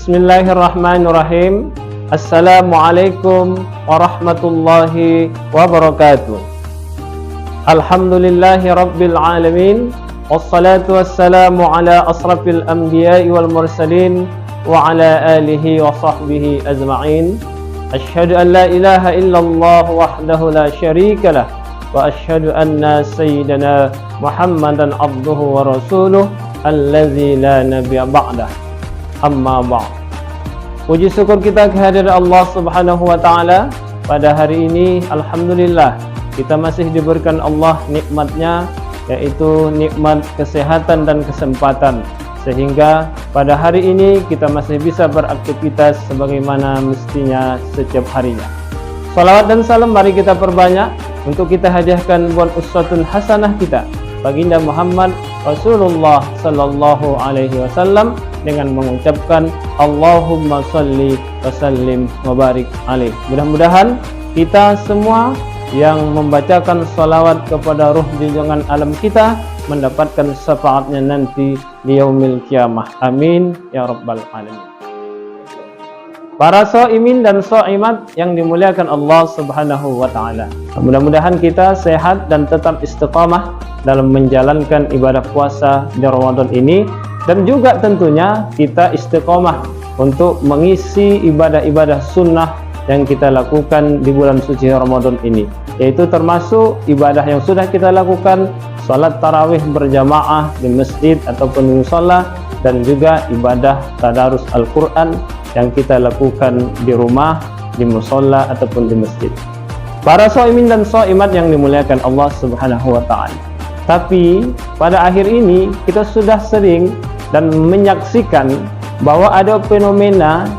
Bismillahirrahmanirrahim. Assalamualaikum warahmatullahi wabarakatuh. Alhamdulillahi rabbil alamin. Wassalatu wassalamu ala asrafil anbiya'i wal mursalin wa ala alihi wa sahbihi ajma'in. Asyhadu an la ilaha illallah wahdahu la syarika lah wa asyhadu anna sayyidana Muhammadan abduhu wa rasuluh allazi la nabiyya ba'dah. Amma ba'd. Puji syukur kita kehadirat Allah Subhanahu wa taala pada hari ini. Alhamdulillah kita masih diberikan Allah nikmatnya, yaitu nikmat kesehatan dan kesempatan, sehingga pada hari ini kita masih bisa beraktivitas sebagaimana mestinya setiap harinya. Salawat dan salam mari kita perbanyak untuk kita hadiahkan buat uswatun hasanah kita, baginda Muhammad Rasulullah sallallahu alaihi wasallam, dengan mengucapkan Allahumma salli wa sallim wa barik alaih. Mudah-mudahan kita semua yang membacakan salawat kepada ruh junjungan alam kita mendapatkan syafaatnya nanti di yaumil kiamah. Amin ya rabbal alamin. Para shaimin dan shaimat yang dimuliakan Allah Subhanahu wa taala, mudah-mudahan kita sehat dan tetap istiqamah dalam menjalankan ibadah puasa di Ramadan ini, dan juga tentunya kita istiqamah untuk mengisi ibadah-ibadah sunnah yang kita lakukan di bulan suci Ramadan ini, yaitu termasuk ibadah yang sudah kita lakukan, salat tarawih berjamaah di masjid ataupun di musholla, dan juga ibadah tadarus Al-Quran yang kita lakukan di rumah, di musholla ataupun di masjid. Para shaimin dan shaimat yang dimuliakan Allah Subhanahu wa taala. Tapi pada akhir ini kita sudah sering dan menyaksikan bahwa ada fenomena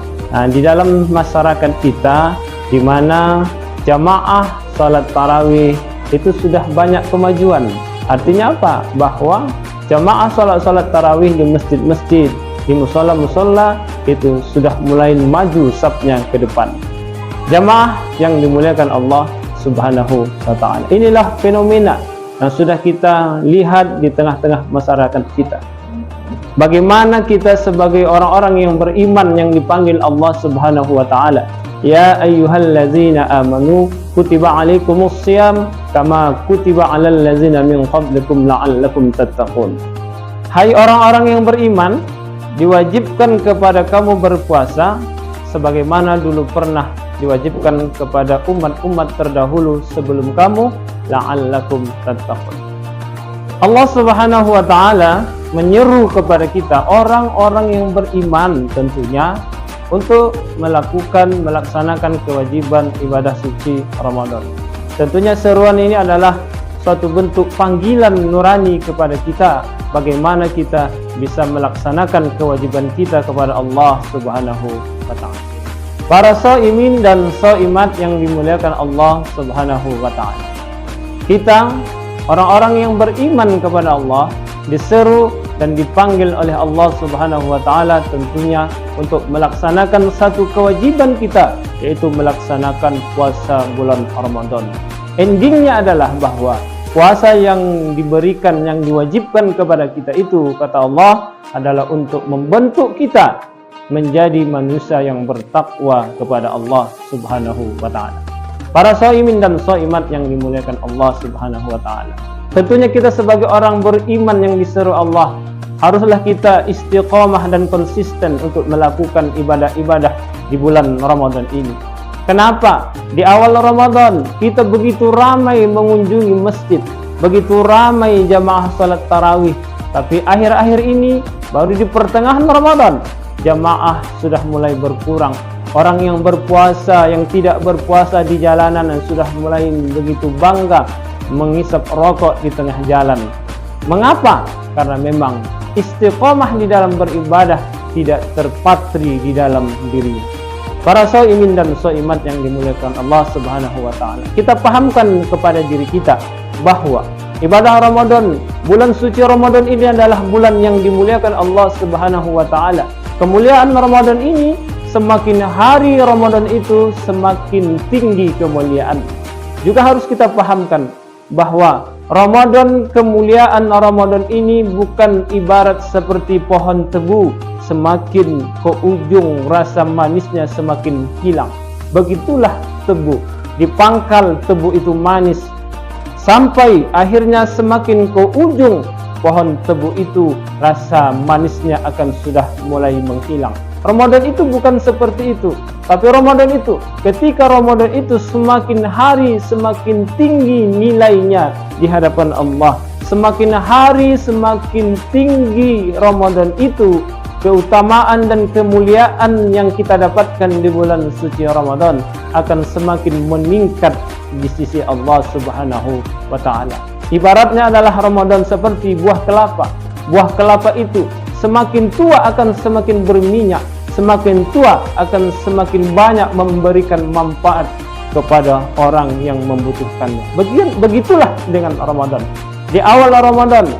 di dalam masyarakat kita di mana jamaah salat tarawih itu sudah banyak kemajuan. Artinya apa? Bahwa jamaah salat tarawih di masjid-masjid, di musola-musola itu sudah mulai maju safnya ke depan. Jamaah yang dimuliakan Allah Subhanahu wa taala. Inilah fenomena yang sudah kita lihat di tengah-tengah masyarakat kita. Bagaimana kita sebagai orang-orang yang beriman yang dipanggil Allah Subhanahu wa taala, ya ayyuhallazina amanu kutiba alaikumus shiyam kama kutiba alal ladzina min qablikum la'allakum tattaqun. Hai orang-orang yang beriman, diwajibkan kepada kamu berpuasa sebagaimana dulu pernah diwajibkan kepada umat-umat terdahulu sebelum kamu, la'allakum tattaqun. Allah Subhanahu wa taala menyeru kepada kita orang-orang yang beriman tentunya untuk melaksanakan kewajiban ibadah suci Ramadan. Tentunya seruan ini adalah suatu bentuk panggilan nurani kepada kita, bagaimana kita bisa melaksanakan kewajiban kita kepada Allah Subhanahu wa taala. Para shaimin dan shaimat yang dimuliakan Allah Subhanahu wa taala. Kita orang-orang yang beriman kepada Allah diseru dan dipanggil oleh Allah Subhanahu wa taala tentunya untuk melaksanakan satu kewajiban kita, yaitu melaksanakan puasa bulan Ramadan. Endingnya adalah bahwa puasa yang diberikan, yang diwajibkan kepada kita itu, kata Allah, adalah untuk membentuk kita menjadi manusia yang bertakwa kepada Allah Subhanahu wa taala. Para shaimin dan shaimat yang dimuliakan Allah Subhanahu wa taala. Tentunya kita sebagai orang beriman yang diseru Allah, haruslah kita istiqamah dan konsisten untuk melakukan ibadah-ibadah di bulan Ramadan ini. Kenapa? Di awal Ramadan kita begitu ramai mengunjungi masjid, begitu ramai jamaah salat tarawih. Tapi akhir-akhir ini, baru di pertengahan Ramadan, jamaah sudah mulai berkurang. Orang yang berpuasa, yang tidak berpuasa di jalanan, sudah mulai begitu bangga mengisap rokok di tengah jalan. Mengapa? Karena memang istiqomah di dalam beribadah tidak terpatri di dalam dirinya. Para shaimin dan shaimat yang dimuliakan Allah Subhanahu wa taala, kita pahamkan kepada diri kita bahwa ibadah Ramadan, bulan suci Ramadan ini adalah bulan yang dimuliakan Allah Subhanahu wa taala. Kemuliaan Ramadan ini, semakin hari Ramadan itu semakin tinggi kemuliaan. Juga harus kita pahamkan bahwa Ramadan, kemuliaan Ramadan ini bukan ibarat seperti pohon tebu, semakin ke ujung rasa manisnya semakin hilang. Begitulah tebu, dipangkal tebu itu manis sampai akhirnya semakin ke ujung pohon tebu itu rasa manisnya akan sudah mulai menghilang. Ramadan itu bukan seperti itu, tapi Ramadan itu ketika Ramadan itu semakin hari semakin tinggi nilainya di hadapan Allah. Semakin hari semakin tinggi Ramadan itu keutamaan dan kemuliaan yang kita dapatkan di bulan suci Ramadan akan semakin meningkat di sisi Allah Subhanahu wa taala. Ibaratnya adalah Ramadan seperti buah kelapa. Buah kelapa itu semakin tua akan semakin berminyak, semakin tua akan semakin banyak memberikan manfaat kepada orang yang membutuhkannya. Begitulah dengan Ramadan. Di awal Ramadan,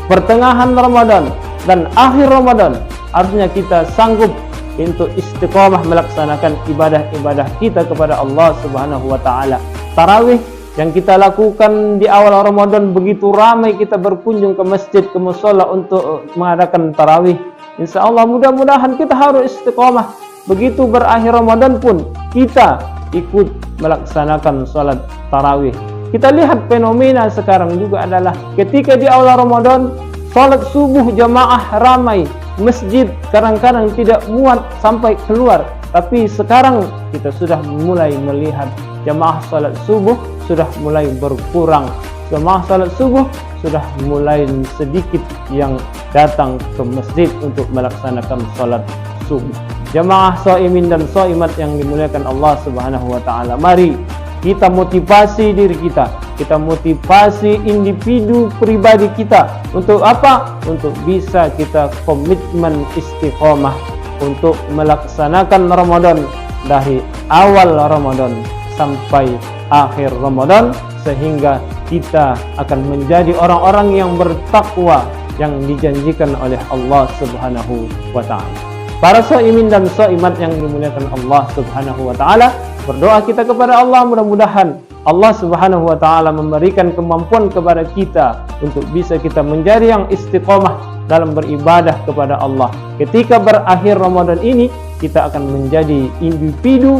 pertengahan Ramadan, dan akhir Ramadan, artinya kita sanggup untuk istiqamah melaksanakan ibadah-ibadah kita kepada Allah Subhanahu wa taala. Tarawih yang kita lakukan di awal Ramadan, begitu ramai kita berkunjung ke masjid, ke mushola untuk mengadakan tarawih. Insya Allah mudah-mudahan kita harus istiqamah. Begitu berakhir Ramadan pun kita ikut melaksanakan sholat tarawih. Kita lihat fenomena sekarang juga adalah ketika di awal Ramadan sholat subuh jamaah ramai, masjid kadang-kadang tidak muat sampai keluar. Tapi sekarang kita sudah mulai melihat jamaah sholat subuh sudah mulai berkurang. Jamaah sholat subuh sudah mulai sedikit yang datang ke masjid untuk melaksanakan sholat subuh. Jamaah shaimin dan shaimat yang dimuliakan Allah Subhanahu wa taala, mari kita motivasi diri kita, kita motivasi individu pribadi kita. Untuk apa? Untuk bisa kita komitmen istiqomah untuk melaksanakan Ramadan dari awal Ramadan sampai akhir Ramadan, sehingga kita akan menjadi orang-orang yang bertakwa yang dijanjikan oleh Allah Subhanahu wa taala. Para shaimin dan shaimat yang dimuliakan Allah Subhanahu wa taala, berdoa kita kepada Allah, mudah-mudahan Allah Subhanahu wa taala memberikan kemampuan kepada kita untuk bisa kita menjadi yang istiqomah dalam beribadah kepada Allah. Ketika berakhir Ramadan ini, kita akan menjadi individu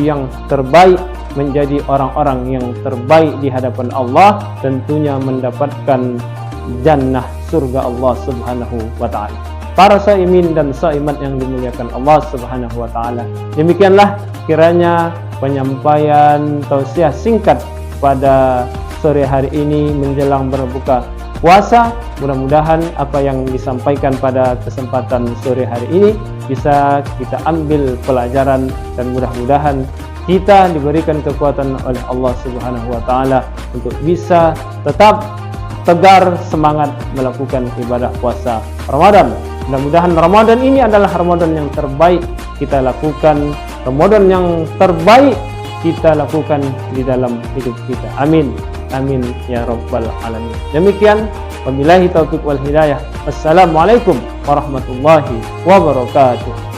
yang terbaik, menjadi orang-orang yang terbaik di hadapan Allah, tentunya mendapatkan jannah surga Allah Subhanahu wa taala. Para shaimin dan shaimat yang dimuliakan Allah Subhanahu wa taala, demikianlah kiranya penyampaian tausiah singkat pada sore hari ini menjelang berbuka puasa. Mudah-mudahan apa yang disampaikan pada kesempatan sore hari ini bisa kita ambil pelajaran, dan mudah-mudahan kita diberikan kekuatan oleh Allah Subhanahu wa taala untuk bisa tetap tegar semangat melakukan ibadah puasa Ramadan. Mudah-mudahan Ramadan ini adalah Ramadan yang terbaik kita lakukan, Ramadan yang terbaik kita lakukan di dalam hidup kita. Amin. Amin ya rabbal alamin. Demikian, wabillahi taufiq wal hidayah. Wassalamualaikum warahmatullahi wabarakatuh.